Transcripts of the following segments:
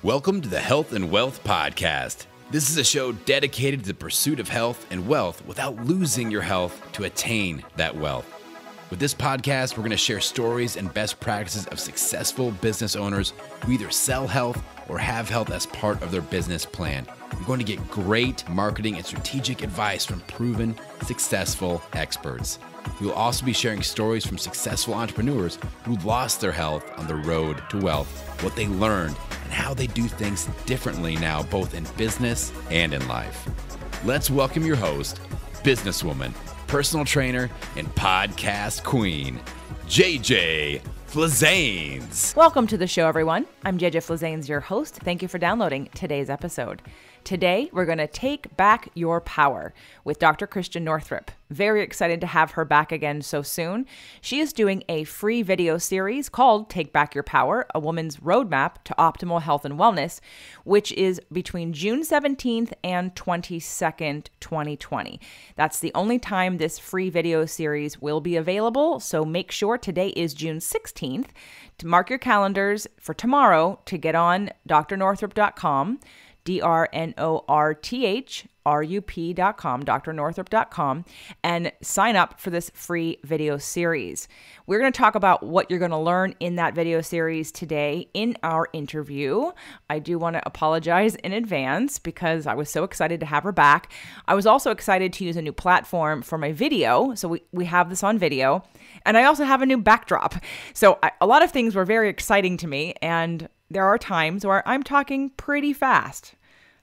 Welcome to the Health and Wealth Podcast. This is a show dedicated to the pursuit of health and wealth without losing your health to attain that wealth. With this podcast, we're going to share stories and best practices of successful business owners who either sell health or have health as part of their business plan. You're going to get great marketing and strategic advice from proven, successful experts. We will also be sharing stories from successful entrepreneurs who lost their health on the road to wealth, what they learned, and how they do things differently now, both in business and in life. Let's welcome your host, businesswoman, personal trainer, and podcast queen, JJ Flazanes. Welcome to the show, everyone. I'm JJ Flazanes, your host. Thank you for downloading today's episode. Today, we're going to take back your power with Dr. Christiane Northrup. Very excited to have her back again so soon. She is doing a free video series called Take Back Your Power, a woman's roadmap to optimal health and wellness, which is between June 17th and 22nd, 2020. That's the only time this free video series will be available, so make sure today is June 16th to mark your calendars for tomorrow to get on drnorthrup.com, drnorthrup.com, drnorthrup.com, and sign up for this free video series. We're going to talk about what you're going to learn in that video series today in our interview. I do want to apologize in advance because I was so excited to have her back. I was also excited to use a new platform for my video. So we have this on video, and I also have a new backdrop. So a lot of things were very exciting to me, and there are times where I'm talking pretty fast.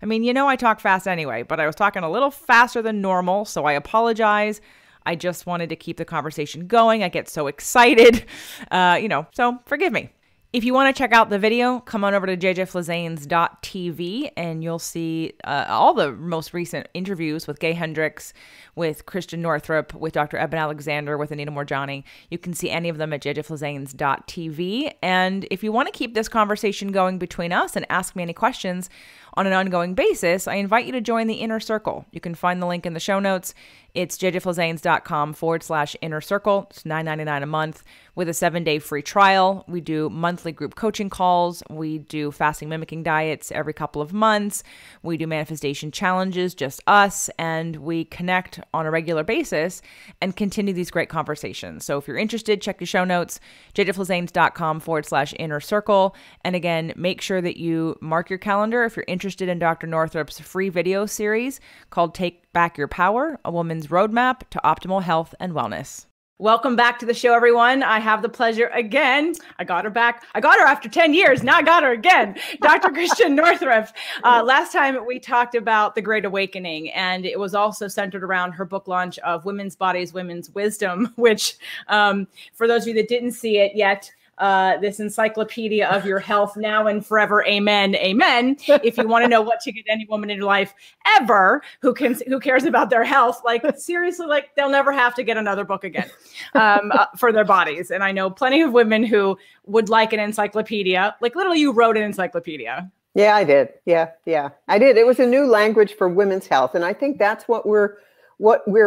I mean, you know, I talk fast anyway, but I was talking a little faster than normal, so I apologize. I just wanted to keep the conversation going. I get so excited, so forgive me. If you want to check out the video, come on over to jjflazanes.tv and you'll see all the most recent interviews with Gay Hendricks, with Christiane Northrup, with Dr. Eben Alexander, with Anita Morjani. You can see any of them at jjflazanes.tv. And if you want to keep this conversation going between us and ask me any questions on an ongoing basis, I invite you to join the Inner Circle. You can find the link in the show notes. It's jjflazanes.com/inner circle. It's $9.99 a month with a 7-day free trial. We do monthly group coaching calls. We do fasting mimicking diets every couple of months. We do manifestation challenges, just us, and we connect on a regular basis and continue these great conversations. So if you're interested, check your show notes, jjflazanes.com/inner circle. And again, make sure that you mark your calendar if you're interested in Dr. Northrup's free video series called Take Back Your Power, a woman's roadmap to optimal health and wellness. Welcome back to the show, everyone. I have the pleasure again. I got her back. I got her after 10 years. Now I got her again. Dr. Christiane Northrup. Last time we talked about the Great Awakening, and it was also centered around her book launch of Women's Bodies, Women's Wisdom, which for those of you that didn't see it yet, this encyclopedia of your health now and forever. Amen. Amen. If you want to know what to get any woman in your life ever who cares about their health, like seriously, like they'll never have to get another book again for their bodies. And I know plenty of women who would like an encyclopedia. Like literally you wrote an encyclopedia. Yeah, I did. Yeah, I did. It was a new language for women's health. And I think that's what we're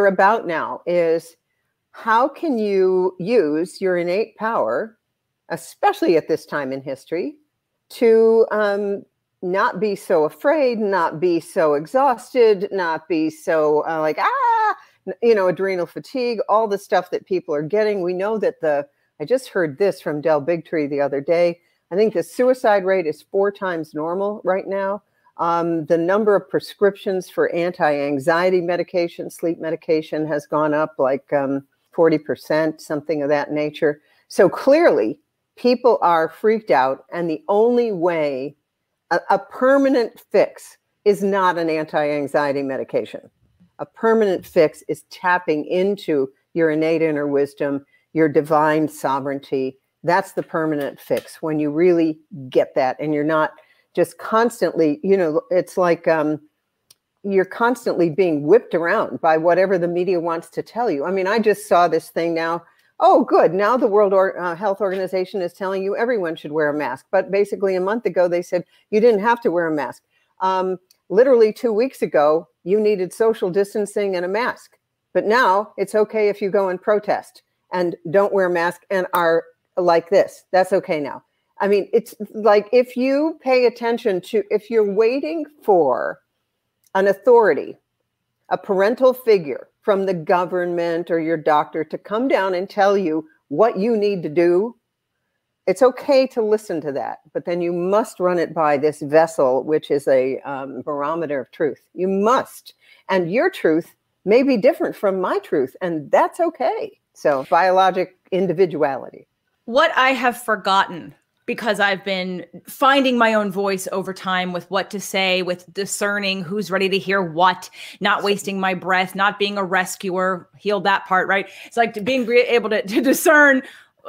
about now is how can you use your innate power, especially at this time in history, to not be so afraid, not be so exhausted, not be so adrenal fatigue, all the stuff that people are getting. We know that I just heard this from Del Bigtree the other day. I think the suicide rate is 4 times normal right now. The number of prescriptions for anti-anxiety medication, sleep medication has gone up like 40%, something of that nature. So clearly, people are freaked out, and the only way, a permanent fix is not an anti-anxiety medication. A permanent fix is tapping into your innate inner wisdom, your divine sovereignty. That's the permanent fix when you really get that, and you're not just constantly, it's like you're constantly being whipped around by whatever the media wants to tell you. I mean, I just saw this thing now. Oh, good. Now the World Health Organization is telling you everyone should wear a mask. But basically a month ago, they said you didn't have to wear a mask. Literally 2 weeks ago, you needed social distancing and a mask. But now it's okay if you go and protest and don't wear a mask and are like this. That's okay now. I mean, it's like if you pay attention to, if you're waiting for an authority, a parental figure from the government or your doctor to come down and tell you what you need to do, it's okay to listen to that, but then you must run it by this vessel, which is a barometer of truth. You must. And your truth may be different from my truth, and that's okay. So biologic individuality. What I have forgotten, because I've been finding my own voice over time with what to say, with discerning who's ready to hear what, not wasting my breath, not being a rescuer, healed that part, right? It's like being able to discern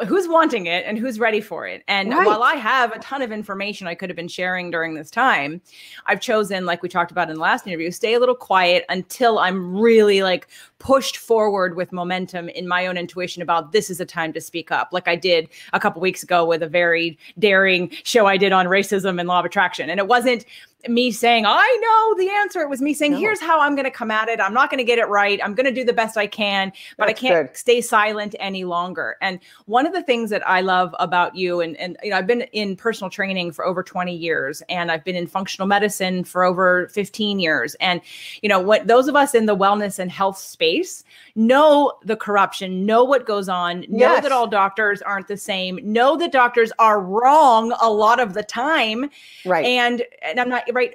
who's wanting it and who's ready for it. And while I have a ton of information I could have been sharing during this time, I've chosen, like we talked about in the last interview, stay a little quiet until I'm really like pushed forward with momentum in my own intuition about this is a time to speak up. Like I did a couple weeks ago with a very daring show I did on racism and law of attraction. And it wasn't me saying, I know the answer. It was me saying, here's how I'm going to come at it. I'm not going to get it right. I'm going to do the best I can, but I can't stay silent any longer. And one of the things that I love about you, and you know, I've been in personal training for over 20 years, and I've been in functional medicine for over 15 years. And, you know, what those of us in the wellness and health space know the corruption, know what goes on, know that all doctors aren't the same, know that doctors are wrong a lot of the time. Right. And I'm not right.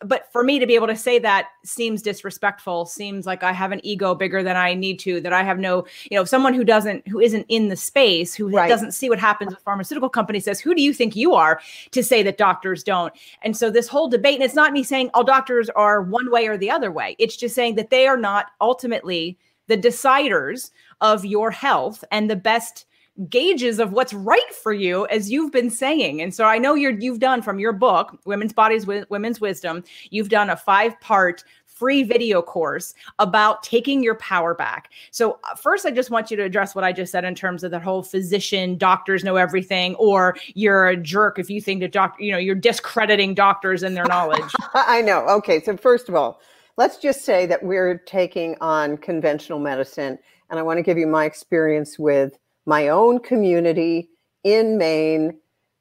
But for me to be able to say that seems disrespectful, seems like I have an ego bigger than I need to, that I have no, you know, someone who isn't in the space, who doesn't see what happens with pharmaceutical companies says, who do you think you are to say that doctors don't? And so this whole debate, and it's not me saying all doctors are one way or the other way. It's just saying that they are not ultimately the deciders of your health and the best gauges of what's right for you, as you've been saying. And so I know you've done, from your book, Women's Bodies, Women's Wisdom, you've done a 5-part free video course about taking your power back. So first, I just want you to address what I just said in terms of the whole physician, doctors know everything, or you're a jerk if you think that you're discrediting doctors and their knowledge. I know. Okay. So first of all, let's just say that we're taking on conventional medicine. And I want to give you my experience with my own community in Maine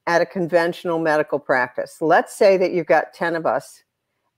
at a conventional medical practice. Let's say that you've got 10 of us,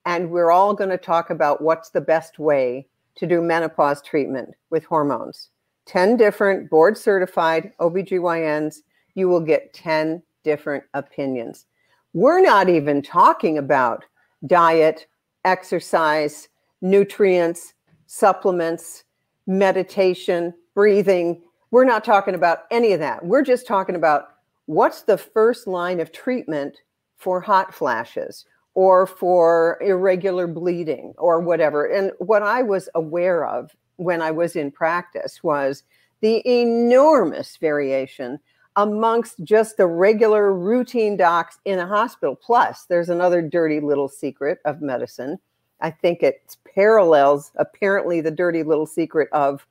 and we're all going to talk about what's the best way to do menopause treatment with hormones. 10 different board certified OBGYNs, you will get 10 different opinions. We're not even talking about diet, exercise, nutrients, supplements, meditation, breathing. We're not talking about any of that. We're just talking about what's the first line of treatment for hot flashes or for irregular bleeding or whatever. And what I was aware of when I was in practice was the enormous variation amongst just the regular routine docs in a hospital. Plus, there's another dirty little secret of medicine. I think it parallels apparently the dirty little secret of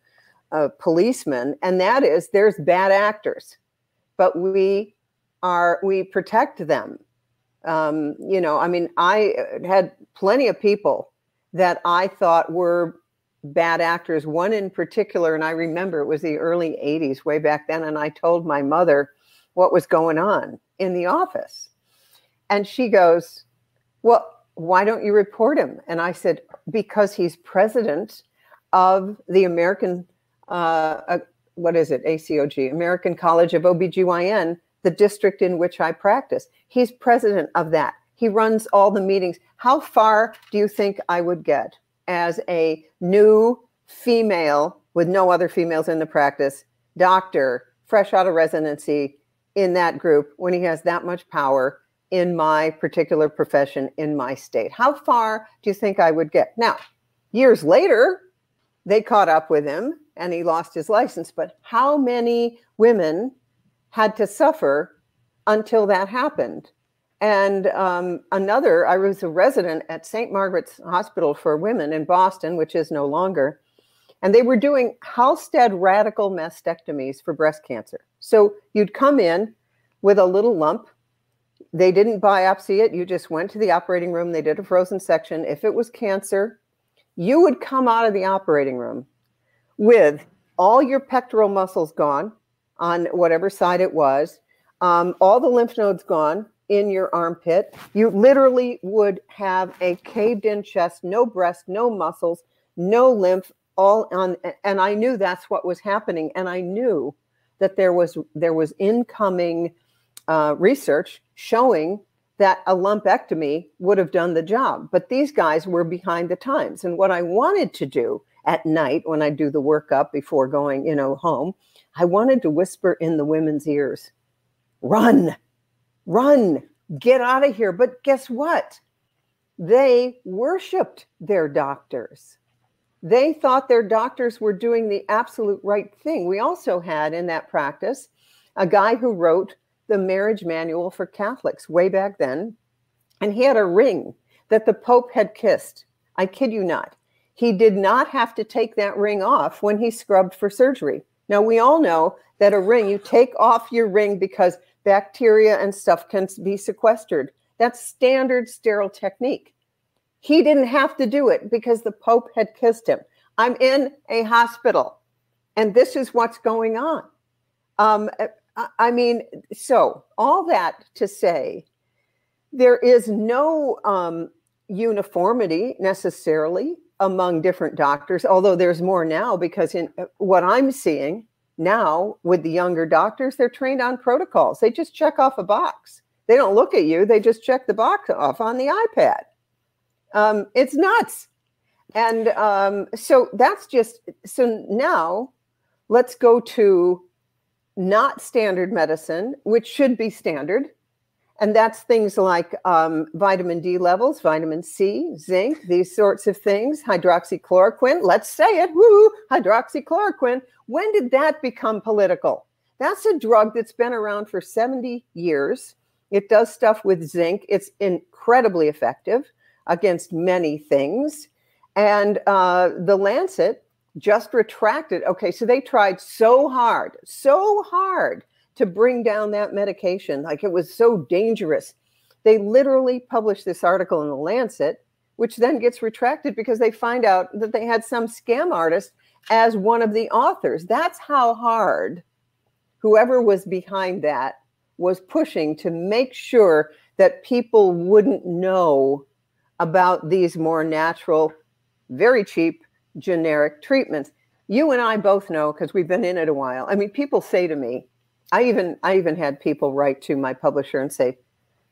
policemen, and that is there's bad actors, but we protect them. You know, I mean, I had plenty of people that I thought were bad actors. One in particular, and I remember it was the early 80s, way back then, and I told my mother what was going on in the office. And she goes, well, why don't you report him? And I said, because he's president of the American what is it? ACOG, American College of OBGYN, the district in which I practice. He's president of that. He runs all the meetings. How far do you think I would get as a new female with no other females in the practice, doctor, fresh out of residency in that group when he has that much power in my particular profession in my state? How far do you think I would get? Now, years later, they caught up with him and he lost his license. But how many women had to suffer until that happened? And I was a resident at St. Margaret's Hospital for Women in Boston, which is no longer. And they were doing Halsted radical mastectomies for breast cancer. So you'd come in with a little lump. They didn't biopsy it. You just went to the operating room. They did a frozen section. If it was cancer, you would come out of the operating room with all your pectoral muscles gone on whatever side it was, all the lymph nodes gone in your armpit. You literally would have a caved in chest, no breast, no muscles, no lymph, all on. And I knew that's what was happening. And I knew that there was incoming research showing that a lumpectomy would have done the job. But these guys were behind the times. And what I wanted to do at night when I do the workup before going, home, I wanted to whisper in the women's ears, run, get out of here. But guess what? They worshiped their doctors. They thought their doctors were doing the absolute right thing. We also had in that practice a guy who wrote the marriage manual for Catholics way back then. And he had a ring that the Pope had kissed. I kid you not. He did not have to take that ring off when he scrubbed for surgery. Now, we all know that a ring, you take off your ring because bacteria and stuff can be sequestered. That's standard sterile technique. He didn't have to do it because the Pope had kissed him. I'm in a hospital, and this is what's going on. So all that to say, there is no uniformity necessarily among different doctors, although there's more now, because in what I'm seeing now with the younger doctors, they're trained on protocols. They just check off a box. They don't look at you. They just check the box off on the iPad. It's nuts. And so now let's go to not standard medicine, which should be standard. And that's things like vitamin D levels, vitamin C, zinc, these sorts of things, hydroxychloroquine. Let's say it, woo, hydroxychloroquine. When did that become political? That's a drug that's been around for 70 years. It does stuff with zinc. It's incredibly effective against many things. And the Lancet just retracted. Okay, so they tried so hard to bring down that medication. Like, it was so dangerous. They literally published this article in the Lancet, which then gets retracted because they find out that they had some scam artist as one of the authors. That's how hard whoever was behind that was pushing to make sure that people wouldn't know about these more natural, very cheap, generic treatments. You and I both know, because we've been in it a while. I mean, people say to me, I even had people write to my publisher and say,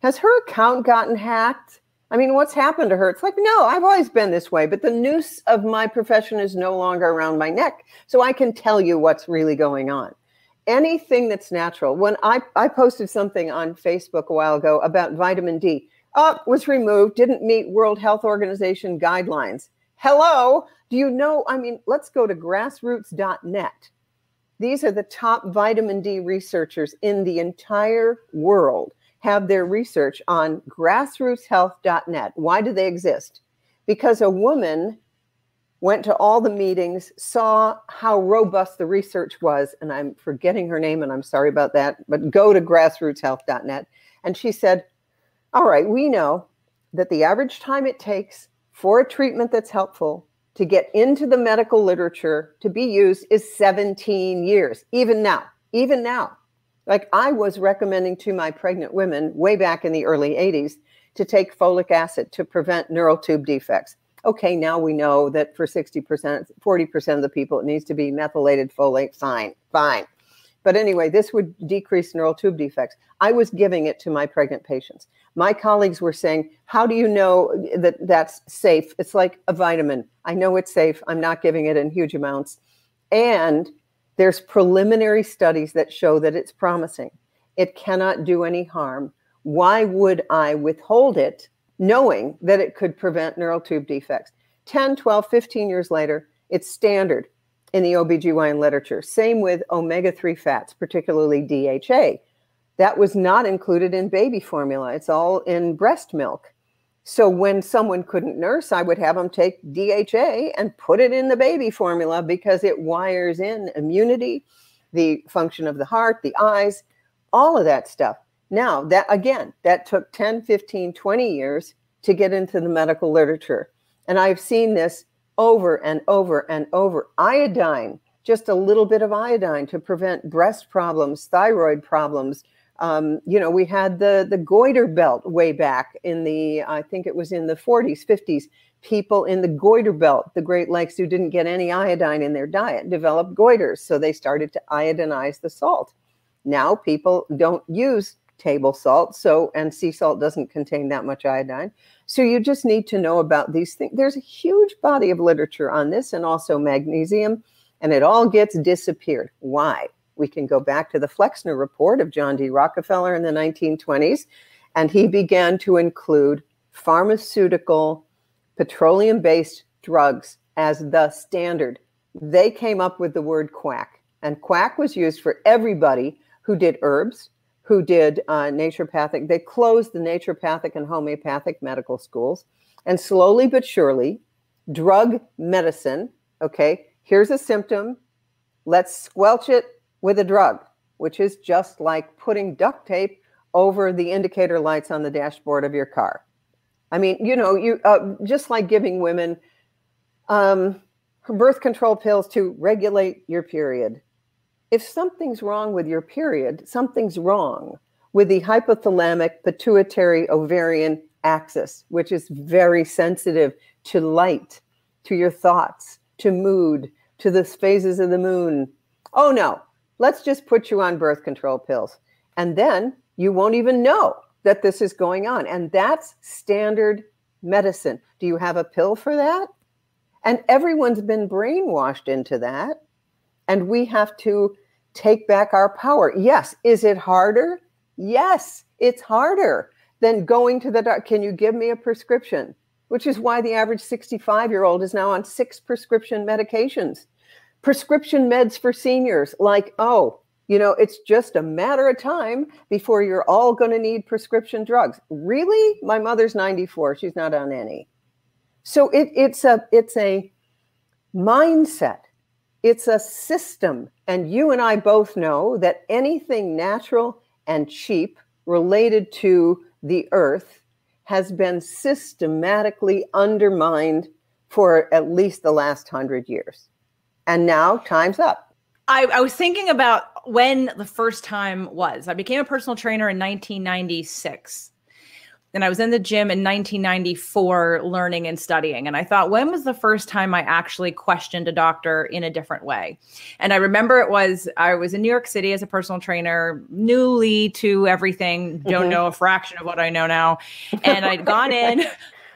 has her account gotten hacked? I mean, what's happened to her? It's like, no, I've always been this way, but the noose of my profession is no longer around my neck, so I can tell you what's really going on. Anything that's natural. When I posted something on Facebook a while ago about vitamin D, was removed, didn't meet World Health Organization guidelines. Hello, do you know, I mean, let's go to grassroots.net. These are the top vitamin D researchers in the entire world, have their research on grassrootshealth.net. Why do they exist? Because a woman went to all the meetings, saw how robust the research was, and I'm forgetting her name, and I'm sorry about that, but go to grassrootshealth.net. And she said, all right, we know that the average time it takes for a treatment that's helpful to get into the medical literature to be used is 17 years, even now. Like, I was recommending to my pregnant women way back in the early 80s to take folic acid to prevent neural tube defects. Okay, now we know that for 60%, 40% of the people, it needs to be methylated folate. Fine. But anyway, this would decrease neural tube defects. I was giving it to my pregnant patients. My colleagues were saying, how do you know that that's safe? It's like a vitamin. I know it's safe. I'm not giving it in huge amounts. And there's preliminary studies that show that it's promising. It cannot do any harm. Why would I withhold it knowing that it could prevent neural tube defects? 10, 12, 15 years later, it's standard in the OBGYN literature. Same with omega-3 fats, particularly DHA. That was not included in baby formula. It's all in breast milk. So when someone couldn't nurse, I would have them take DHA and put it in the baby formula because it wires in immunity, the function of the heart, the eyes, all of that stuff. Now, that took 10, 15, 20 years to get into the medical literature. And I've seen this over and over and over. Iodine, just a little bit of iodine to prevent breast problems, thyroid problems, We had the goiter belt way back in I think it was in the 40s, 50s. People in the goiter belt, the Great Lakes, who didn't get any iodine in their diet, developed goiters. So they started to iodinize the salt. Now people don't use table salt, and sea salt doesn't contain that much iodine. So you just need to know about these things. There's a huge body of literature on this, and also magnesium, and it all gets disappeared. Why? We can go back to the Flexner report of John D. Rockefeller in the 1920s, and he began to include pharmaceutical, petroleum-based drugs as the standard. They came up with the word quack, and quack was used for everybody who did herbs, who did naturopathic. They closed the naturopathic and homeopathic medical schools, and slowly but surely, drug medicine, okay, here's a symptom, let's squelch it with a drug, which is just like putting duct tape over the indicator lights on the dashboard of your car. I mean, you just like giving women birth control pills to regulate your period. If something's wrong with your period, something's wrong with the hypothalamic pituitary ovarian axis, which is very sensitive to light, to your thoughts, to mood, to the phases of the moon. Oh no, let's just put you on birth control pills. And then you won't even know that this is going on. And that's standard medicine. Do you have a pill for that? And everyone's been brainwashed into that. And we have to take back our power. Yes. Is it harder? Yes, it's harder than going to the doctor. Can you give me a prescription? Which is why the average 65-year-old is now on 6 prescription medications. Prescription meds for seniors, like, it's just a matter of time before you're all going to need prescription drugs. Really? My mother's 94. She's not on any. So it's a mindset. It's a system. And you and I both know that anything natural and cheap related to the earth has been systematically undermined for at least the last 100 years. And now time's up. I was thinking about when the first time was. I became a personal trainer in 1996. And I was in the gym in 1994 learning and studying. And I thought, when was the first time I actually questioned a doctor in a different way? And I remember I was in New York City as a personal trainer, newly to everything, don't know a fraction of what I know now. And I'd gone in.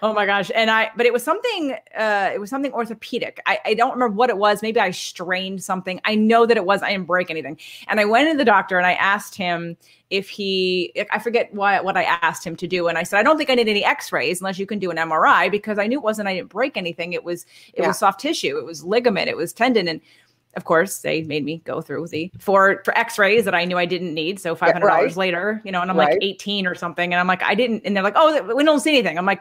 Oh my gosh. But it was something orthopedic. I don't remember what it was. Maybe I strained something. I know that I didn't break anything. And I went to the doctor and I asked him I forget what I asked him to do. And I said, I don't think I need any x-rays unless you can do an MRI, because I knew I didn't break anything. It was soft tissue. It was ligament. It was tendon. And of course, they made me go through for x-rays that I knew I didn't need. So $500 later, and I'm like 18 or something. And I'm like, I didn't. And they're like, oh, we don't see anything. I'm like,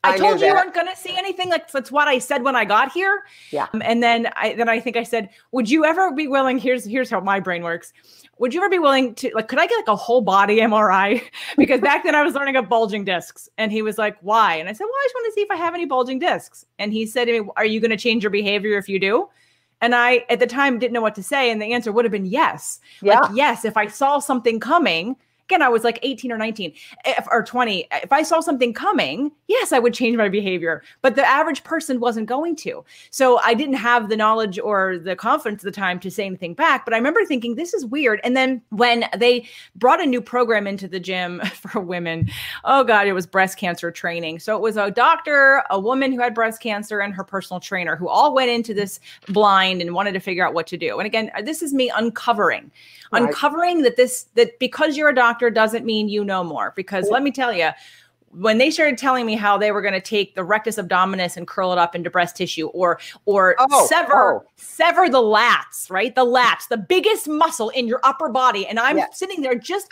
I told you you weren't going to see anything. Like, that's what I said when I got here. Yeah. And then I think I said, would you ever be willing, here's how my brain works. Would you ever be willing to, could I get a whole body MRI? Because back then I was learning about bulging discs. And he was like, why? And I said, well, I just want to see if I have any bulging discs. And he said to me, are you going to change your behavior if you do? And I, at the time, didn't know what to say. And the answer would have been yes. Yeah. Yes, if I saw something coming. Again, I was 18 or 19 or 20. If I saw something coming, yes, I would change my behavior. But the average person wasn't going to. So I didn't have the knowledge or the confidence at the time to say anything back. But I remember thinking, this is weird. And then when they brought a new program into the gym for women, oh God, it was breast cancer training. So it was a doctor, a woman who had breast cancer, and her personal trainer, who all went into this blind and wanted to figure out what to do. And again, this is me uncovering that because you're a doctor doesn't mean you know more. Because let me tell you, when they started telling me how they were going to take the rectus abdominis and curl it up into breast tissue, or sever the lats, right? The lats, the biggest muscle in your upper body. And I'm sitting there just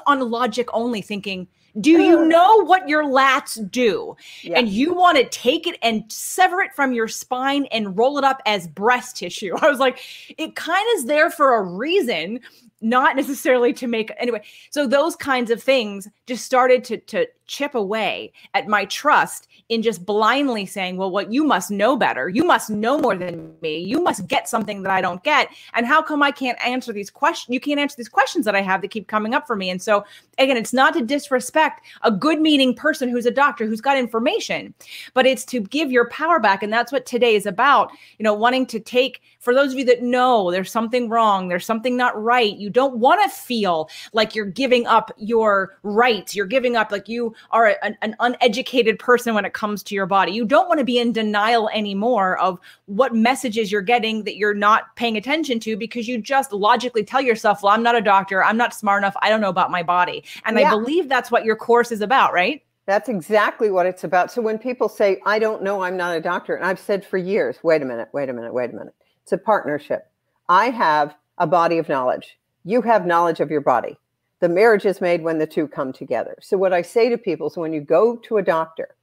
on logic only thinking, Do you know what your lats do? Yeah. And you want to take it and sever it from your spine and roll it up as breast tissue. I was like, it kind of is there for a reason, not necessarily to make, anyway. So those kinds of things just started to chip away at my trust in just blindly saying, well, what, you must know better. You must know more than me. You must get something that I don't get. And how come I can't answer these questions? You can't answer these questions that I have that keep coming up for me. And so again, it's not to disrespect a good meaning person who's a doctor, who's got information, but it's to give your power back. And that's what today is about, wanting to take, for those of you that know there's something wrong, there's something not right. You don't want to feel like you're giving up your rights. You're giving up like you are an uneducated person when it comes to your body. You don't want to be in denial anymore of what messages you're getting that you're not paying attention to, because you just logically tell yourself, well, I'm not a doctor. I'm not smart enough. I don't know about my body. And I believe that's what your course is about, right? That's exactly what it's about. So when people say, I don't know, I'm not a doctor, and I've said for years, wait a minute. It's a partnership. I have a body of knowledge. You have knowledge of your body. The marriage is made when the two come together. So what I say to people is when you go to a doctor,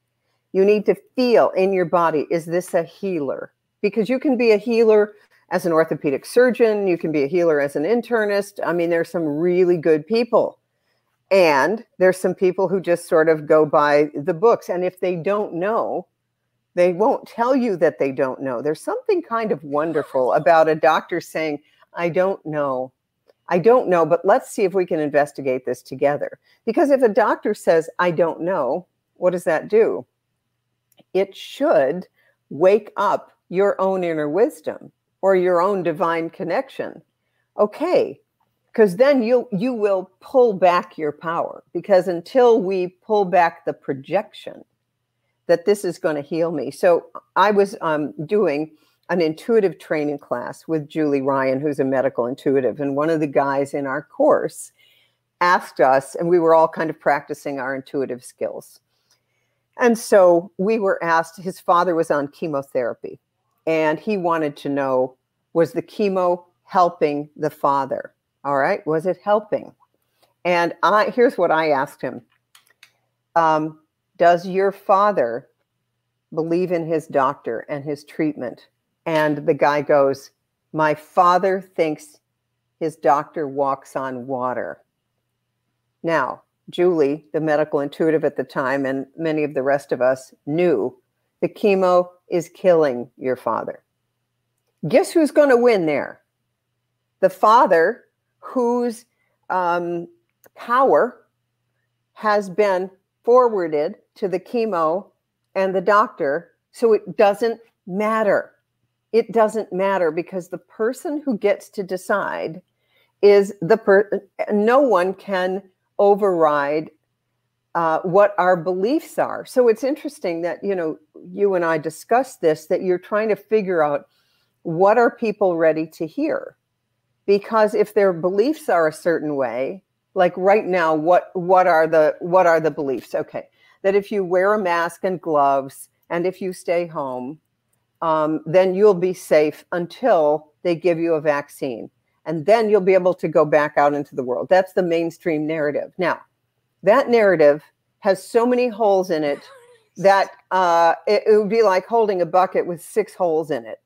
you need to feel in your body, is this a healer? Because you can be a healer as an orthopedic surgeon. You can be a healer as an internist. I mean, there's some really good people. And there's some people who just sort of go by the books. And if they don't know, they won't tell you that they don't know. There's something kind of wonderful about a doctor saying, I don't know, but let's see if we can investigate this together. Because if a doctor says, I don't know, what does that do? It should wake up your own inner wisdom or your own divine connection. Okay, because then you will pull back your power. Because until we pull back the projection that this is going to heal me. So I was doing an intuitive training class with Julie Ryan, who's a medical intuitive. And one of the guys in our course asked us, and we were all kind of practicing our intuitive skills. And so we were asked, his father was on chemotherapy, and he wanted to know, was the chemo helping the father? All right, was it helping? And here's what I asked him. Does your father believe in his doctor and his treatment? And the guy goes, my father thinks his doctor walks on water. Now, Julie, the medical intuitive at the time, and many of the rest of us knew the chemo is killing your father. Guess who's going to win there? The father whose power has been forwarded to the chemo and the doctor. So it doesn't matter. It doesn't matter, because the person who gets to decide is the person. No one can override what our beliefs are. So it's interesting that, you and I discussed this, that you're trying to figure out, what are people ready to hear? Because if their beliefs are a certain way, like right now, what are the beliefs? Okay, that if you wear a mask and gloves, and if you stay home, then you'll be safe until they give you a vaccine. And then you'll be able to go back out into the world. That's the mainstream narrative. Now, that narrative has so many holes in it that it would be like holding a bucket with 6 holes in it.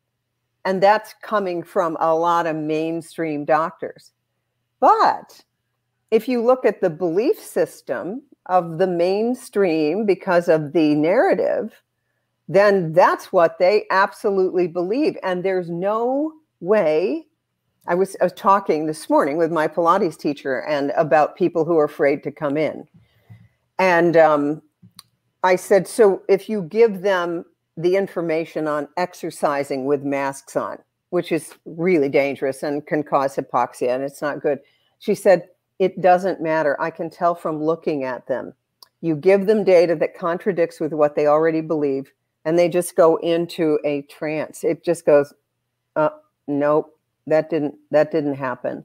And that's coming from a lot of mainstream doctors. But if you look at the belief system of the mainstream because of the narrative, then that's what they absolutely believe. And there's no way. I was talking this morning with my Pilates teacher and about people who are afraid to come in. And I said, so if you give them the information on exercising with masks on, which is really dangerous and can cause hypoxia, and it's not good. She said, it doesn't matter. I can tell from looking at them. You give them data that contradicts with what they already believe, and they just go into a trance. It just goes, nope, that didn't happen.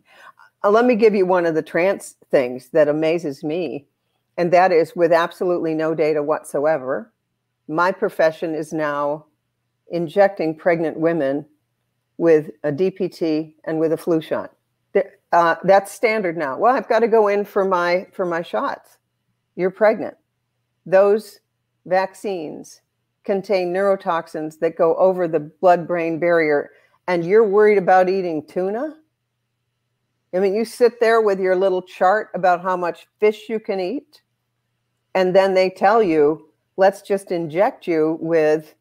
Let me give you one of the trance things that amazes me, and that is, with absolutely no data whatsoever, my profession is now injecting pregnant women with a DPT and with a flu shot. That's standard now. Well, I've got to go in for my shots. you're pregnant. Those vaccines contain neurotoxins that go over the blood-brain barrier, and you're worried about eating tuna? I mean, you sit there with your little chart about how much fish you can eat, and then they tell you, let's just inject you with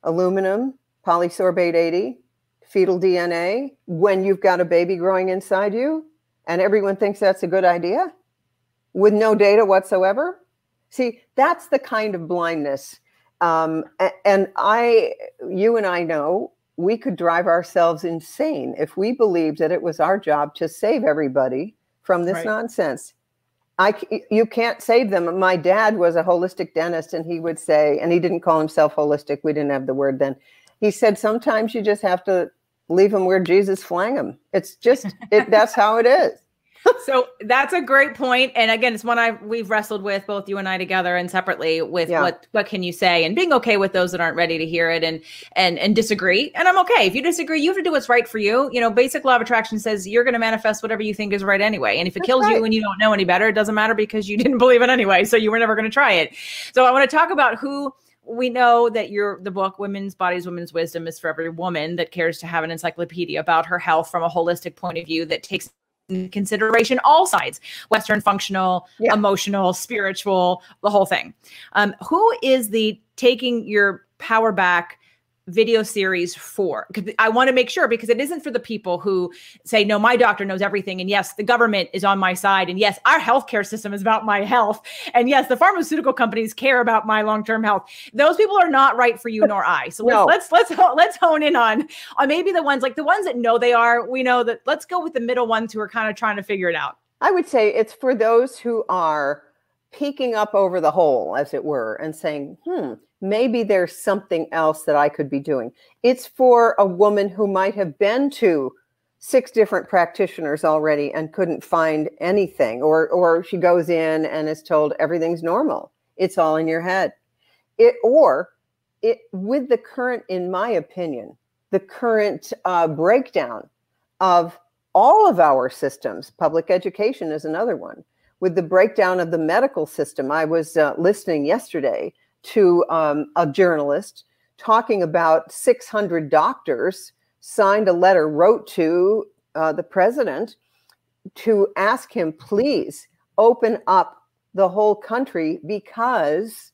aluminum, polysorbate 80, fetal DNA when you've got a baby growing inside you, and everyone thinks that's a good idea with no data whatsoever. See, that's the kind of blindness. And you and I know we could drive ourselves insane if we believed that it was our job to save everybody from this nonsense. You can't save them. My dad was a holistic dentist, and he would say, and he didn't call himself holistic, we didn't have the word then. He said, sometimes you just have to leave them where Jesus flang them. It's just, that's how it is. So that's a great point. And again, it's one we've wrestled with, both you and I together and separately, with what can you say, and being okay with those that aren't ready to hear it and disagree. And I'm okay. If you disagree, you have to do what's right for you. You know, basic law of attraction says you're going to manifest whatever you think is right anyway. And if it kills you and you don't know any better, it doesn't matter, because you didn't believe it anyway. So you were never going to try it. So I want to talk about who. We know that the book, Women's Bodies, Women's Wisdom, is for every woman that cares to have an encyclopedia about her health from a holistic point of view that takes into consideration all sides: Western, functional, emotional, spiritual, the whole thing. Who is the Taking Your Power Back video series for? Because I want to make sure, because it isn't for the people who say, no, my doctor knows everything. And yes, the government is on my side. And yes, our healthcare system is about my health. And yes, the pharmaceutical companies care about my long-term health. Those people are not right for you nor I. So let's hone in on maybe the ones that know they are. We know that. Let's go with the middle ones who are kind of trying to figure it out. I would say it's for those who are peeking up over the hole, as it were, and saying, maybe there's something else that I could be doing. It's for a woman who might have been to 6 different practitioners already and couldn't find anything, or she goes in and is told everything's normal. It's all in your head. With the current, in my opinion, the current breakdown of all of our systems, public education is another one. With the breakdown of the medical system, I was listening yesterday to a journalist talking about 600 doctors signed a letter, wrote to the president to ask him, please open up the whole country, because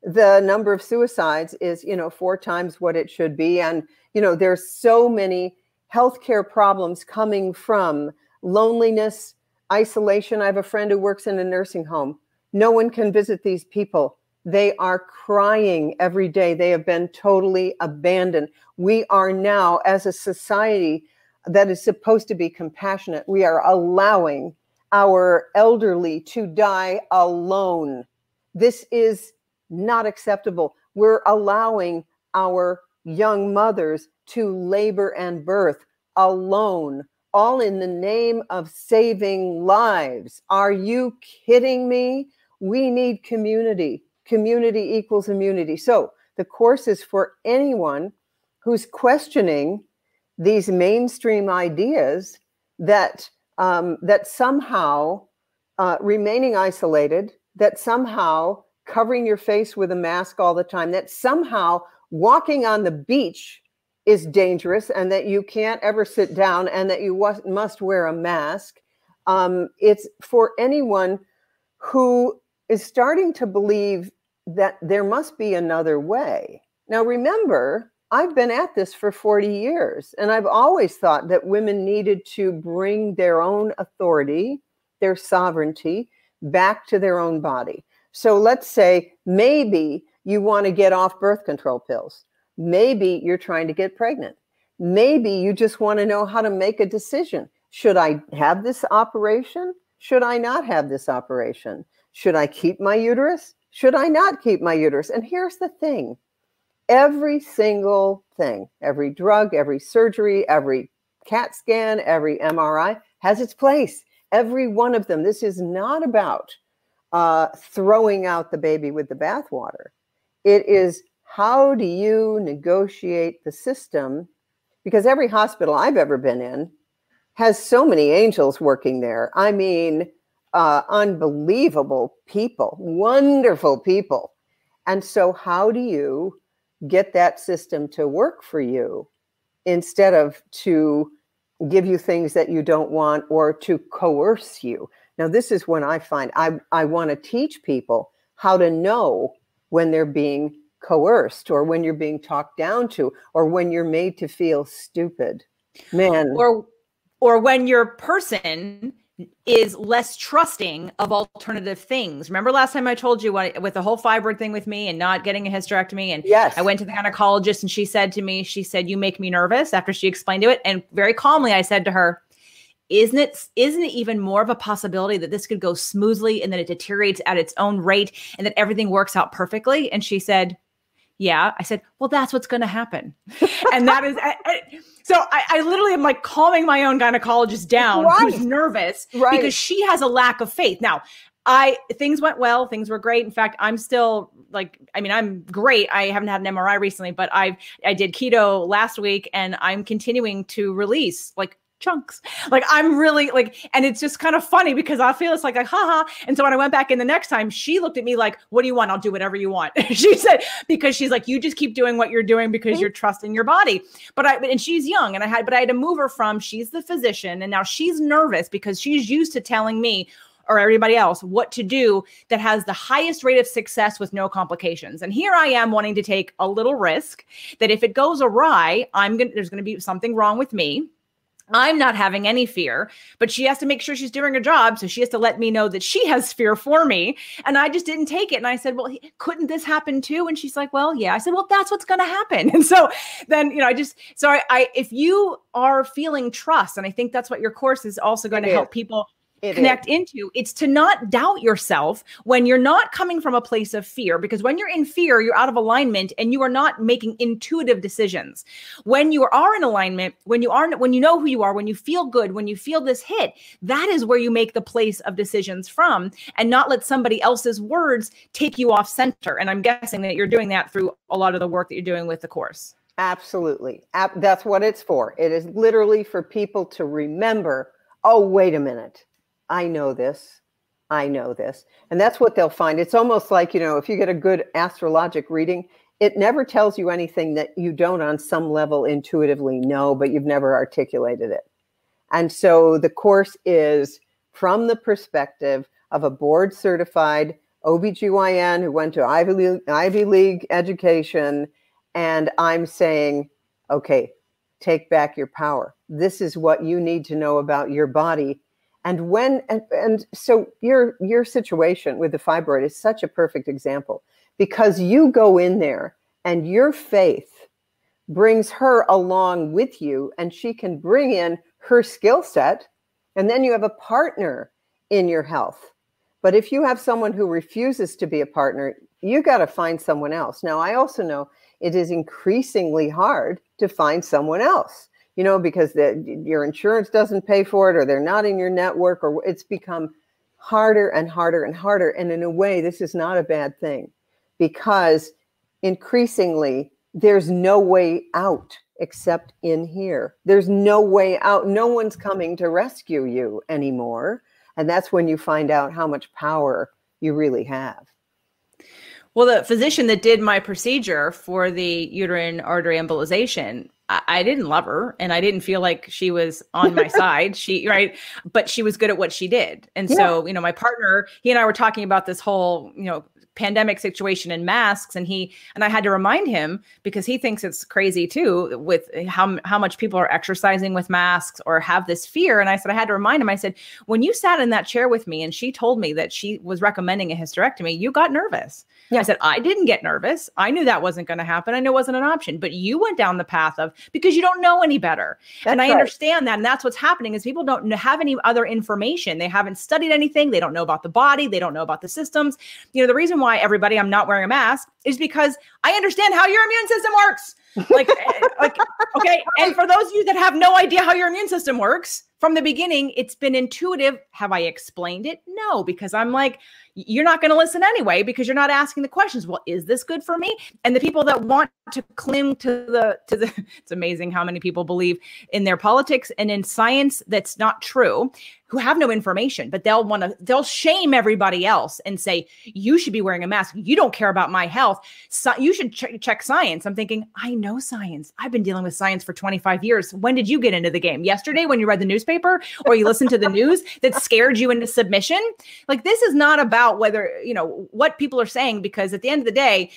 the number of suicides is, 4 times what it should be. And, there's so many healthcare problems coming from loneliness, isolation. I have a friend who works in a nursing home. No one can visit these people. They are crying every day. They have been totally abandoned. We are now, as a society that is supposed to be compassionate, we are allowing our elderly to die alone. This is not acceptable. We're allowing our young mothers to labor and birth alone, all in the name of saving lives. Are you kidding me? We need community. Community equals immunity. So the course is for anyone who's questioning these mainstream ideas that somehow remaining isolated, that somehow covering your face with a mask all the time, that somehow walking on the beach is dangerous, and that you can't ever sit down, and that you must wear a mask. It's for anyone who is starting to believe that there must be another way. Now, remember, I've been at this for 40 years, and I've always thought that women needed to bring their own authority, their sovereignty, back to their own body. So let's say maybe you want to get off birth control pills. Maybe you're trying to get pregnant. Maybe you just want to know how to make a decision. Should I have this operation? Should I not have this operation? Should I keep my uterus? Should I not keep my uterus? And here's the thing. Every single thing, every drug, every surgery, every CAT scan, every MRI has its place. Every one of them. This is not about throwing out the baby with the bathwater. It is, how do you negotiate the system? Because every hospital I've ever been in has so many angels working there. I mean, unbelievable people, wonderful people. And so how do you get that system to work for you instead of to give you things that you don't want or to coerce you? Now, this is when I find I want to teach people how to know when they're being coerced or when you're being talked down to or when you're made to feel stupid. Man. Or when your person is less trusting of alternative things. Remember last time I told you with the whole fibroid thing with me and not getting a hysterectomy? And yes. I went to the gynecologist and she said, you make me nervous after she explained to it. And very calmly, I said to her, isn't it even more of a possibility that this could go smoothly and that it deteriorates at its own rate and that everything works out perfectly? And she said, yeah. I said, well, that's what's going to happen. And that is, so I literally am like calming my own gynecologist down, who's nervous because she has a lack of faith. Now, things went well. Things were great. In fact, I'm still I'm great. I haven't had an MRI recently, but I did keto last week and I'm continuing to release chunks. I'm really and it's just kind of funny because I feel it's like haha. And so when I went back in the next time, she looked at me like, what do you want? I'll do whatever you want. She said, because she's like, you just keep doing what you're doing because you're trusting your body. And she's young and I had to move her from, she's the physician. And now she's nervous because she's used to telling me or everybody else what to do that has the highest rate of success with no complications. And here I am wanting to take a little risk that if it goes awry, there's going to be something wrong with me. I'm not having any fear, but she has to make sure she's doing her job. So she has to let me know that she has fear for me. And I just didn't take it. And I said, well, couldn't this happen too? And she's like, well, yeah. I said, well, that's what's going to happen. And so then, if you are feeling trust, and I think that's what your course is also going to help people connect into, it's to not doubt yourself when you're not coming from a place of fear, because when you're in fear, you're out of alignment and you are not making intuitive decisions. When you are in alignment, when you know who you are, when you feel good, when you feel this hit, that is where you make the place of decisions from and not let somebody else's words take you off center. And I'm guessing that you're doing that through a lot of the work that you're doing with the course. Absolutely. That's what it's for. It is literally for people to remember, oh, wait a minute. I know this. And that's what they'll find. It's almost like, if you get a good astrologic reading, it never tells you anything that you don't on some level intuitively know, but you've never articulated it. And so the course is from the perspective of a board certified OBGYN who went to Ivy League education. And I'm saying, okay, take back your power. This is what you need to know about your body. And so your situation with the fibroid is such a perfect example because you go in there and your faith brings her along with you and she can bring in her skill set and then you have a partner in your health. But if you have someone who refuses to be a partner, you got to find someone else. Now, I also know it is increasingly hard to find someone else. Because your insurance doesn't pay for it or they're not in your network or it's become harder and harder and harder. And in a way, this is not a bad thing because increasingly there's no way out except in here. There's no way out. No one's coming to rescue you anymore. And that's when you find out how much power you really have. Well, the physician that did my procedure for the uterine artery embolization, I didn't love her and I didn't feel like she was on my side. But she was good at what she did. And so, my partner, he and I were talking about this whole, pandemic situation and masks. And I had to remind him because he thinks it's crazy too with how much people are exercising with masks or have this fear. And I had to remind him, I said, when you sat in that chair with me and she told me that she was recommending a hysterectomy, you got nervous. Yeah. I said, I didn't get nervous. I knew that wasn't going to happen. I knew it wasn't an option, but you went down the path of, because you don't know any better. And I understand that. And that's what's happening is people don't have any other information. They haven't studied anything. They don't know about the body. They don't know about the systems. The reason why I'm not wearing a mask is because I understand how your immune system works. Like, okay. And for those of you that have no idea how your immune system works, from the beginning, it's been intuitive. Have I explained it? No, because I'm like, you're not going to listen anyway, because you're not asking the questions. Well, is this good for me? And the people that want to cling to the, it's amazing how many people believe in their politics and in science that's not true, who have no information, but they'll shame everybody else and say, you should be wearing a mask. You don't care about my health. So you should check science. I'm thinking, I know science. I've been dealing with science for 25 years. When did you get into the game? Yesterday when you read the newspaper or you listened to the news that scared you into submission? Like, this is not about whether, what people are saying, because at the end of the day,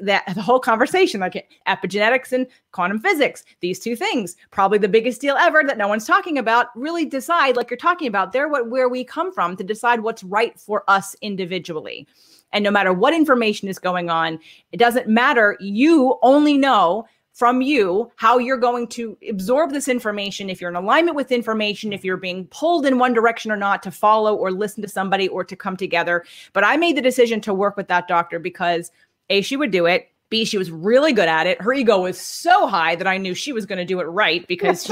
that the whole conversation, like epigenetics and quantum physics, these two things, probably the biggest deal ever that no one's talking about, really decide, like you're talking about, they're where we come from to decide what's right for us individually. And no matter what information is going on, it doesn't matter. You only know from you how you're going to absorb this information, if you're in alignment with information, if you're being pulled in one direction or not, to follow or listen to somebody or to come together. But I made the decision to work with that doctor because A, she would do it. B, she was really good at it. Her ego was so high that I knew she was going to do it right, because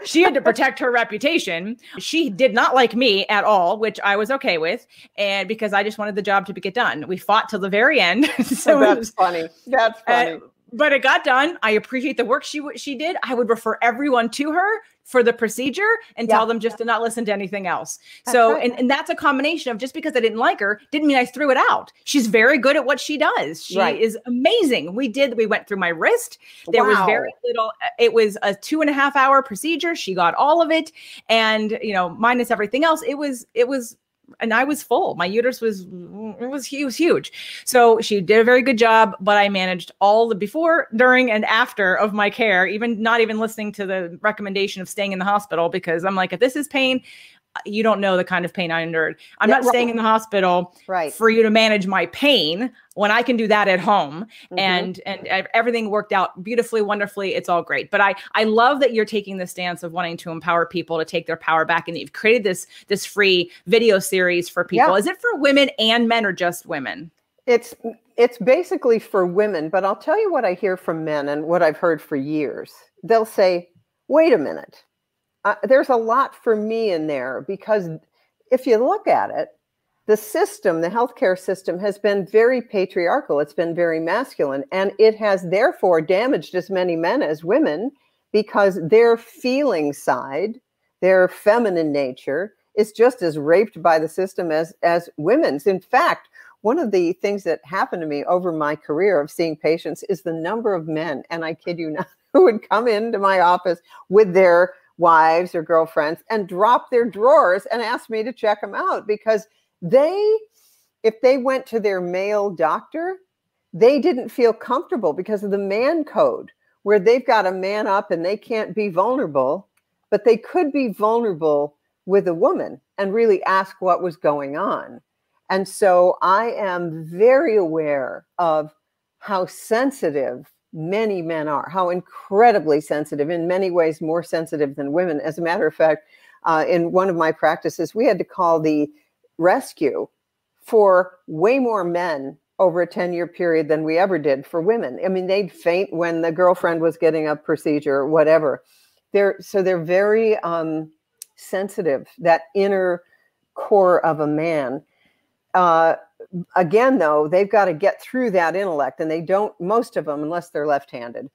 she had to protect her reputation. She did not like me at all, which I was okay with. And because I just wanted the job to get done. We fought till the very end. So that's funny. That's funny. But it got done. I appreciate the work she did. I would refer everyone to her for the procedure and tell them just to not listen to anything else. So, and that's a combination of, just because I didn't like her didn't mean I threw it out. She's very good at what she does. She is amazing. We went through my wrist. There was very little. It was a 2.5 hour procedure. She got all of it. And, minus everything else, it was, and I was full. My uterus was huge. So she did a very good job, but I managed all the before, during, and after of my care, not even listening to the recommendation of staying in the hospital, because I'm like, if this is pain, you don't know the kind of pain I endured. I'm not staying in the hospital for you to manage my pain when I can do that at home. And everything worked out beautifully, wonderfully. It's all great. But I love that you're taking the stance of wanting to empower people to take their power back. And you've created this free video series for people. Yeah. Is it for women and men, or just women? It's basically for women, but I'll tell you what I hear from men and what I've heard for years. They'll say, wait a minute. There's a lot for me in there, because if you look at it, the system, the healthcare system, has been very patriarchal. It's been very masculine, and it has therefore damaged as many men as women, because their feeling side, their feminine nature, is just as raped by the system as women's. In fact, one of the things that happened to me over my career of seeing patients is the number of men, and I kid you not, who would come into my office with their wives or girlfriends and drop their drawers and ask me to check them out, because if they went to their male doctor, they didn't feel comfortable because of the man code, where they've got to man up and they can't be vulnerable, but they could be vulnerable with a woman and really ask what was going on. And so I am very aware of how sensitive many men are, how incredibly sensitive, in many ways more sensitive than women. As a matter of fact, in one of my practices, we had to call the rescue for way more men over a 10-year period than we ever did for women. I mean, they'd faint when the girlfriend was getting a procedure or whatever. They're very sensitive, that inner core of a man. Again, though, they've got to get through that intellect, and they don't, most of them, unless they're left-handed,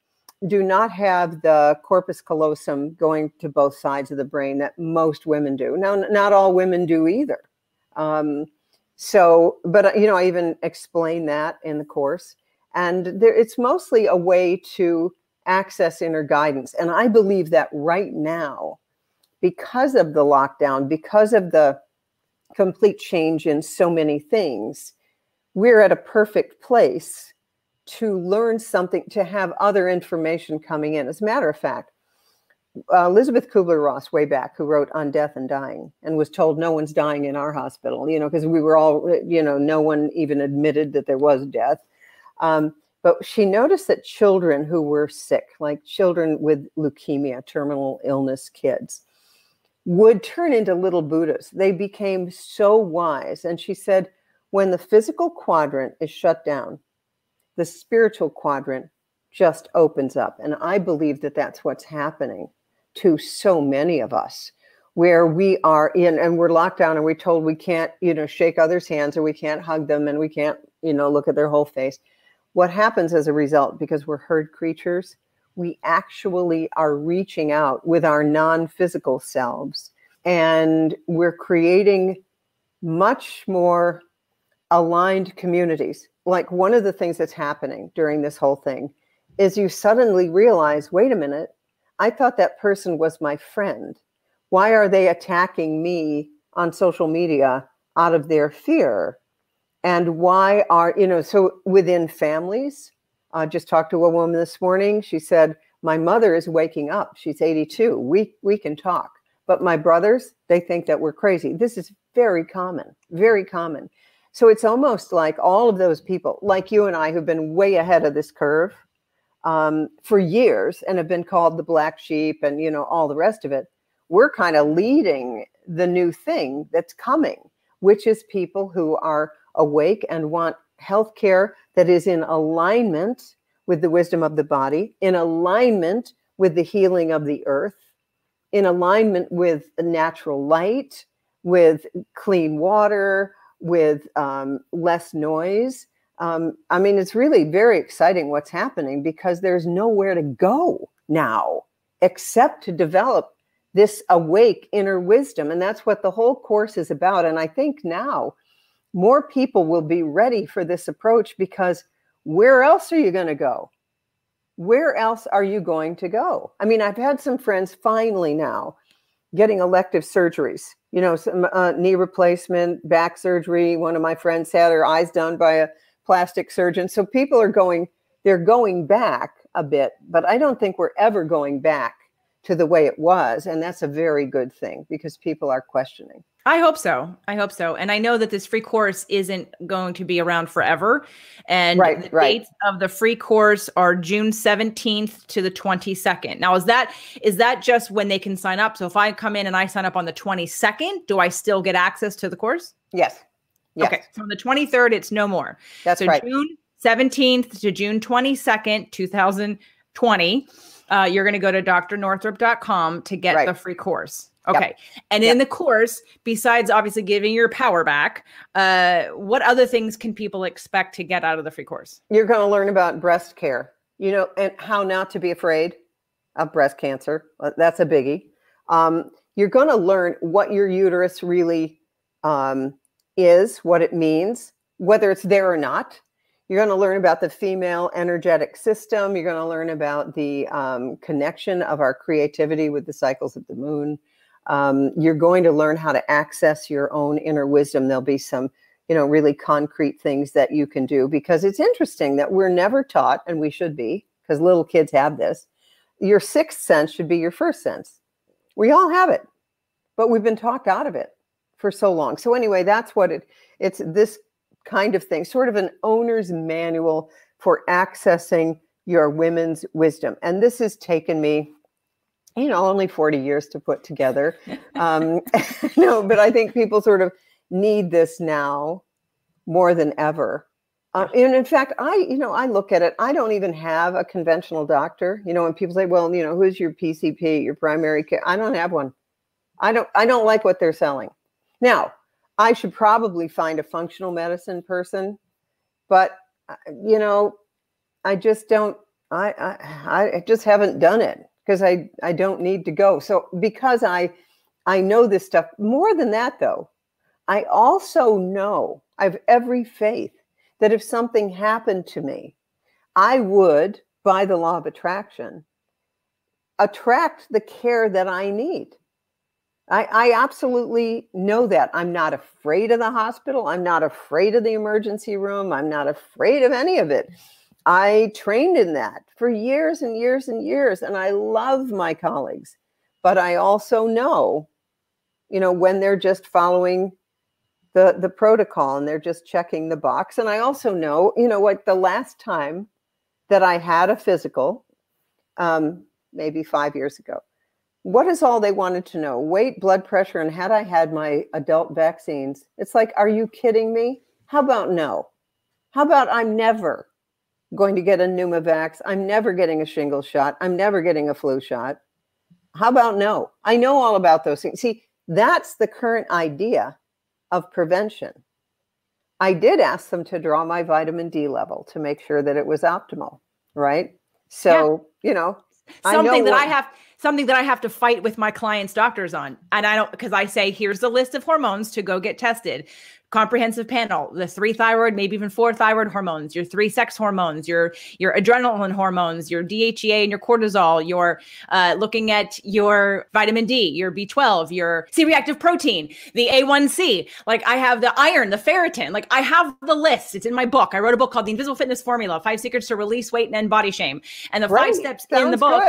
do not have the corpus callosum going to both sides of the brain that most women do. Now, not all women do either. But I even explain that in the course, and it's mostly a way to access inner guidance. And I believe that right now, because of the lockdown, because of the complete change in so many things, we're at a perfect place to learn something, to have other information coming in. As a matter of fact, Elizabeth Kubler-Ross, way back, who wrote On Death and Dying, and was told no one's dying in our hospital, because we were all, no one even admitted that there was death. But she noticed that children who were sick, like children with leukemia, terminal illness kids, would turn into little Buddhas. They became so wise. And she said, when the physical quadrant is shut down, the spiritual quadrant just opens up. And I believe that that's what's happening to so many of us, where we are in and we're locked down and we're told we can't, shake others' hands, or we can't hug them, and we can't, look at their whole face. What happens as a result, because we're herd creatures, we actually are reaching out with our non-physical selves, and we're creating much more aligned communities. Like, one of the things that's happening during this whole thing is you suddenly realize, wait a minute, I thought that person was my friend. Why are they attacking me on social media out of their fear? And why are, so within families, I just talked to a woman this morning. She said, my mother is waking up. She's 82. We can talk. But my brothers, they think that we're crazy. This is very common, very common. So it's almost like all of those people, like you and I, who've been way ahead of this curve for years and have been called the black sheep and, all the rest of it. We're kind of leading the new thing that's coming, which is people who are awake and want healthcare that is in alignment with the wisdom of the body, in alignment with the healing of the earth, in alignment with natural light, with clean water, with less noise. It's really very exciting what's happening, because there's nowhere to go now except to develop this awake inner wisdom. And that's what the whole course is about. And I think now more people will be ready for this approach, because where else are you going to go? Where else are you going to go? I've had some friends finally now getting elective surgeries, some knee replacement, back surgery. One of my friends had her eyes done by a plastic surgeon. So people they're going back a bit, but I don't think we're ever going back to the way it was. And that's a very good thing, because people are questioning. I hope so. And I know that this free course isn't going to be around forever. And the dates of the free course are June 17th to the 22nd. Now, is that just when they can sign up? So if I come in and I sign up on the 22nd, do I still get access to the course? Yes. Okay. So on the 23rd, it's no more. That's right. June 17th to June 22nd, 2020. You're going to go to drnorthrup.com to get the free course. Okay. Yep. And in the course, besides obviously giving your power back, what other things can people expect to get out of the free course? You're going to learn about breast care, and how not to be afraid of breast cancer. That's a biggie. You're going to learn what your uterus really is, what it means, whether it's there or not. You're going to learn about the female energetic system. You're going to learn about the connection of our creativity with the cycles of the moon. You're going to learn how to access your own inner wisdom. There'll be some, really concrete things that you can do, because it's interesting that we're never taught, and we should be, because little kids have this. Your sixth sense should be your first sense. We all have it, but we've been talked out of it for so long. So anyway, that's what it's this kind of thing, sort of an owner's manual for accessing your women's wisdom. And this has taken me, only 40 years to put together. No, but I think people sort of need this now more than ever. And in fact, I look at it, I don't even have a conventional doctor. When people say, well, who's your PCP, your primary care? I don't have one. I don't like what they're selling. Now, I should probably find a functional medicine person, but I just don't, I just haven't done it, because I don't need to go. So because I know this stuff. More than that, though, I also know, I have every faith that if something happened to me, I would, by the law of attraction, attract the care that I need. I absolutely know that. I'm not afraid of the hospital. I'm not afraid of the emergency room. I'm not afraid of any of it. I trained in that for years and years and years, and I love my colleagues. But I also know, when they're just following the protocol and they're just checking the box. And I also know, like the last time that I had a physical, maybe 5 years ago, what is all they wanted to know? Weight, blood pressure, and had I had my adult vaccines? It's like, are you kidding me? How about no? How about I'm never going to get a Pneumovax. I'm never getting a shingle shot. I'm never getting a flu shot. How about no? I know all about those things. See, that's the current idea of prevention. I did ask them to draw my vitamin D level to make sure that it was optimal, right? So, you know, something that I have to fight with my clients' doctors on. And I don't, because I say, here's the list of hormones to go get tested. Comprehensive panel, the 3 thyroid, maybe even 4 thyroid hormones, your 3 sex hormones, your adrenaline hormones, your DHEA and your cortisol, your looking at your vitamin D, your B12, your C-reactive protein, the A1C. Like I have the iron, the ferritin. Like I have the list. It's in my book. I wrote a book called The Invisible Fitness Formula: 5 Secrets to Release Weight and End Body Shame. And the 5 steps in the book,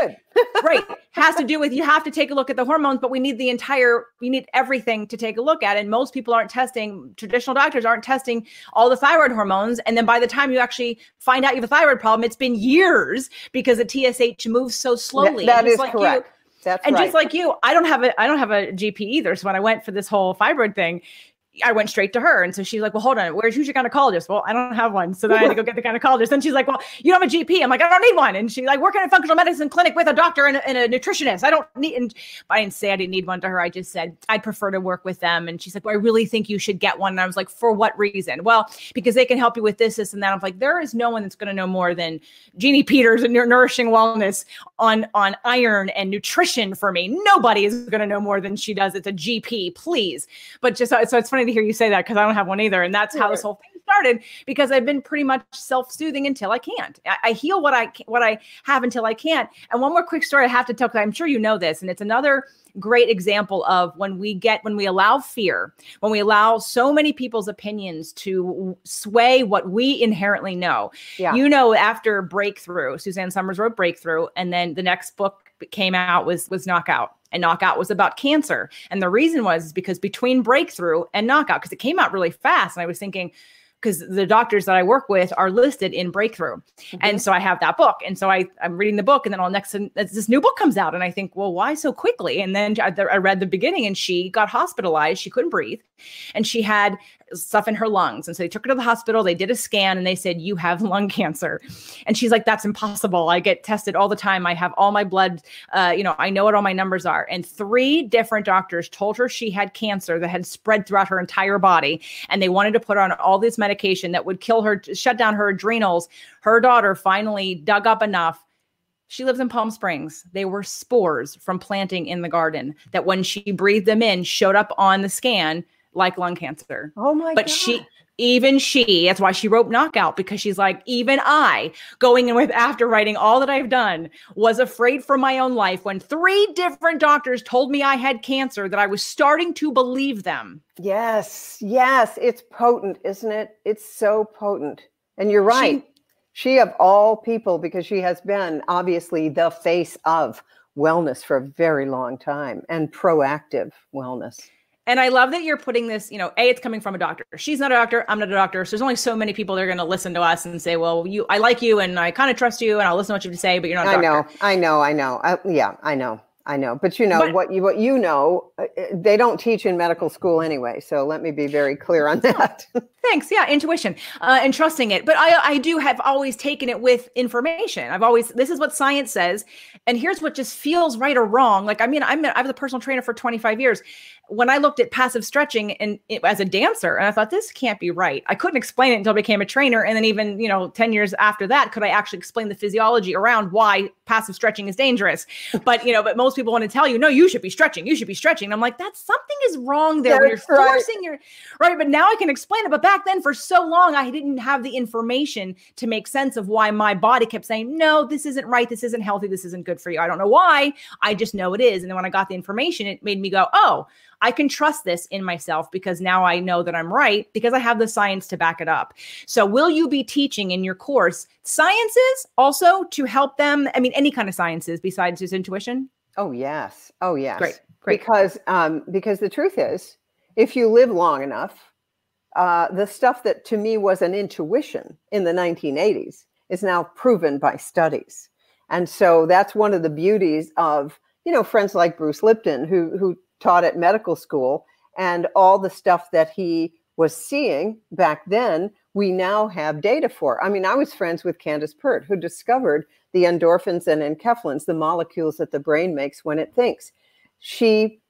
right, has to do with you have to take a look at the hormones, but we need everything to take a look at. And most people aren't testing. Traditional doctors aren't testing all the thyroid hormones. And then by the time you actually find out you have a thyroid problem, it's been years because the TSH moves so slowly. That is correct. That's and right. Just like you, I don't have a GP either. So when I went for this whole fibroid thing, I went straight to her. And so she's like, well, hold on, who's your gynecologist? Well, I don't have one. So then I had to go get the gynecologist. And she's like, well, you don't have a GP. I'm like, I don't need one. And she's like, working in a functional medicine clinic with a doctor and a nutritionist. I don't need, and I didn't say I didn't need one to her. I just said, I'd prefer to work with them. And she's like, well, I really think you should get one. And I was like, for what reason? Well, because they can help you with this, and that. I'm like, there is no one that's going to know more than Jeannie Peters and Nourishing Wellness on iron and nutrition for me. Nobody is going to know more than she does. It's a GP, please. But just, so it's funny to hear you say that, because I don't have one either. And that's how this whole thing started, because I've been pretty much self-soothing until I can't. I heal what I have until I can't. And one more quick story I have to tell, because I'm sure you know this, and it's another great example of when we allow fear, when we allow so many people's opinions to sway what we inherently know. Yeah. You know, after Breakthrough, Suzanne Summers wrote Breakthrough, and then the next book came out was Knockout. And Knockout was about cancer. And the reason was because between Breakthrough and Knockout, because it came out really fast, and I was thinking, because the doctors that I work with are listed in Breakthrough. Mm-hmm. And so I have that book. And so I'm reading the book, and then this new book comes out, and I think, well, why so quickly? And then I read the beginning, and she got hospitalized. She couldn't breathe, and she had stuff in her lungs. And so they took her to the hospital. They did a scan, and they said, you have lung cancer. And she's like, that's impossible. I get tested all the time. I have all my blood. I know what all my numbers are. And 3 different doctors told her she had cancer that had spread throughout her entire body. And they wanted to put her on all this medication that would kill her, shut down her adrenals. Her daughter finally dug up enough. She lives in Palm Springs. They were spores from planting in the garden that when she breathed them in, showed up on the scan like lung cancer. Oh my God. But that's why she wrote Knockout, because she's like, even I, going in with after writing all that I've done, was afraid for my own life when 3 different doctors told me I had cancer, that I was starting to believe them. Yes. It's potent, isn't it? It's so potent. And you're right. She of all people, because she has been obviously the face of wellness for a very long time, and proactive wellness. And I love that you're putting this, it's coming from a doctor. She's not a doctor. I'm not a doctor. So there's only so many people that are going to listen to us and say, well, I like you and I kind of trust you and I'll listen to what you have to say, but you're not a doctor. I know. I know. But what you know, they don't teach in medical school anyway. So let me be very clear on that. Thanks. Yeah. Intuition and trusting it. But I do have always taken it with information. This is what science says. And here's what just feels right or wrong. Like, I was a personal trainer for 25 years. When I looked at passive stretching as a dancer, and I thought, this can't be right. I couldn't explain it until I became a trainer. And then even, 10 years after that, could I actually explain the physiology around why passive stretching is dangerous? But most people want to tell you, no, you should be stretching. You should be stretching. And I'm like, something is wrong there. When you're forcing right. But now I can explain it. But back then, for so long, I didn't have the information to make sense of why my body kept saying, no, this isn't right. This isn't healthy. This isn't good for you. I don't know why. I just know it is. And then when I got the information, it made me go, oh, I can trust this in myself, because now I know that I'm right, because I have the science to back it up. So will you be teaching in your course sciences also to help them? Any kind of sciences besides just intuition? Oh, yes. Great. Because the truth is, if you live long enough, the stuff that to me was an intuition in the 1980s is now proven by studies. And so that's one of the beauties of, friends like Bruce Lipton, who taught at medical school, and all the stuff that he was seeing back then we now have data for. I mean, I was friends with Candace Pert, who discovered the endorphins and enkephalins, the molecules that the brain makes when it thinks. She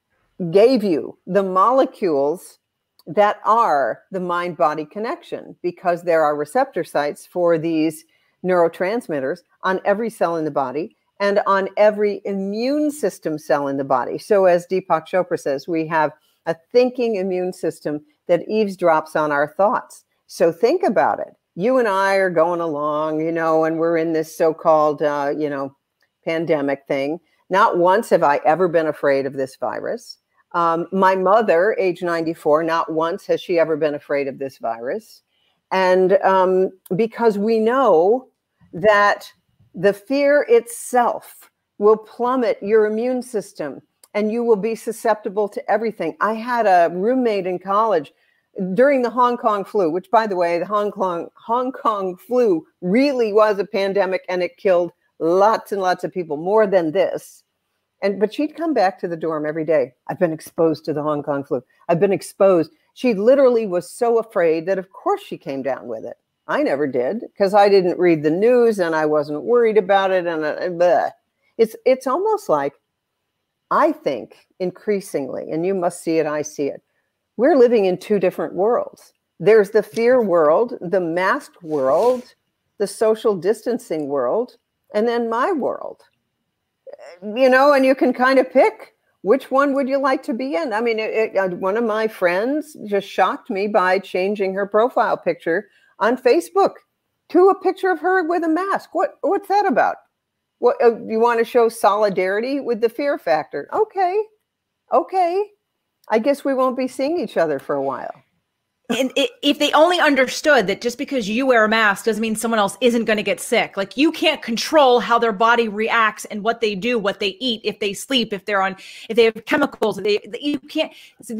gave you the molecules that are the mind-body connection, because there are receptor sites for these neurotransmitters on every cell in the body and on every immune system cell in the body. So as Deepak Chopra says, we have a thinking immune system that eavesdrops on our thoughts. So think about it. You and I are going along, and we're in this so-called, pandemic thing. Not once have I ever been afraid of this virus. My mother, age 94, not once has she ever been afraid of this virus. And because we know that the fear itself will plummet your immune system and you will be susceptible to everything. I had a roommate in college during the Hong Kong flu, which, by the way, the Hong Kong flu really was a pandemic, and it killed lots and lots of people, more than this. But she'd come back to the dorm every day. I've been exposed to the Hong Kong flu. I've been exposed. She literally was so afraid that, of course, she came down with it. I never did, because I didn't read the news and I wasn't worried about it. And it's almost like, I think increasingly, and you must see it, I see it, we're living in two different worlds. There's the fear world, the masked world, the social distancing world, and then my world. And you can kind of pick which one would you like to be in. I mean, one of my friends just shocked me by changing her profile picture on Facebook to a picture of her with a mask. What's that about? What you want to show solidarity with the fear factor? Okay. I guess we won't be seeing each other for a while. And if they only understood that just because you wear a mask doesn't mean someone else isn't going to get sick. Like, you can't control how their body reacts and what they do, what they eat, if they sleep, if they have chemicals, you can't. So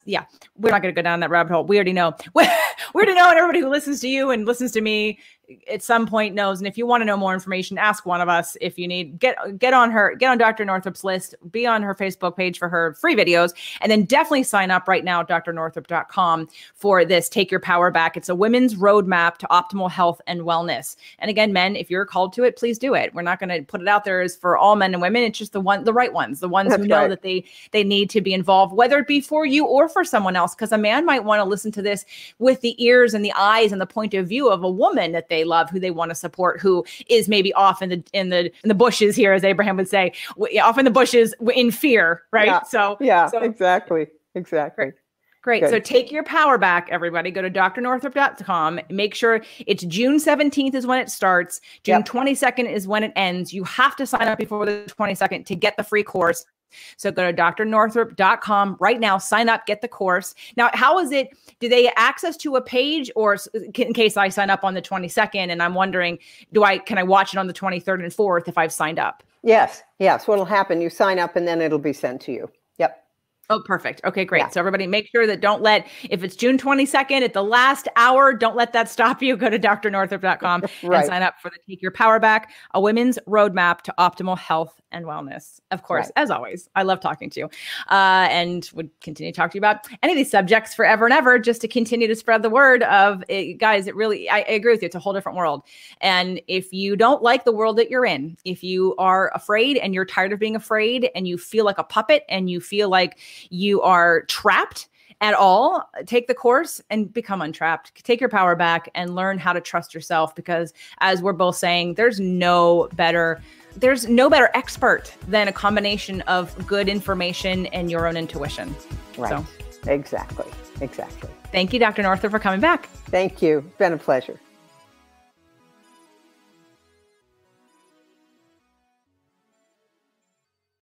yeah, we're not going to go down that rabbit hole. We already know. We already know, and everybody who listens to you and listens to me at some point knows. And if you want to know more information, ask one of us. If you need, get on Dr. Northrup's list, be on her Facebook page for her free videos, and then definitely sign up right now at drnorthrup.com for this Take Your Power Back. It's a women's roadmap to optimal health and wellness. And again, men, if you're called to it, please do it. We're not going to put it out there as for all men and women. It's just the right ones, the ones who know that they need to be involved, whether it be for you or for someone else. Because a man might want to listen to this with the ears and the eyes and the point of view of a woman that they love, who they want to support, who is maybe off in the bushes here, as Abraham would say, off in the bushes in fear, right? Yeah, exactly. Great. Good. So take your power back, everybody. Go to drnorthrup.com. Make sure it's June 17th is when it starts. June 22nd is when it ends. You have to sign up before the 22nd to get the free course. So go to drnorthrup.com right now, sign up, get the course. Now, how is it? Do they access to a page, or in case I sign up on the 22nd and I'm wondering, can I watch it on the 23rd and 4th if I've signed up? Yes. What'll happen, you sign up and then it'll be sent to you. Yep. Oh, perfect. Okay, great. Yeah. So everybody make sure that if it's June 22nd at the last hour, don't let that stop you. Go to drnorthrup.com and sign up for the Take Your Power Back, a women's roadmap to optimal health and wellness. Of course, as always, I love talking to you and would continue to talk to you about any of these subjects forever and ever, just to continue to spread the word of it, guys. I agree with you. It's a whole different world. And if you don't like the world that you're in, if you are afraid and you're tired of being afraid and you feel like a puppet and you feel like you are trapped at all, take the course and become untrapped. Take your power back and learn how to trust yourself, because as we're both saying, there's no better expert than a combination of good information and your own intuition. Right. So. Exactly. Thank you, Dr. Northrup, for coming back. Thank you. It's been a pleasure.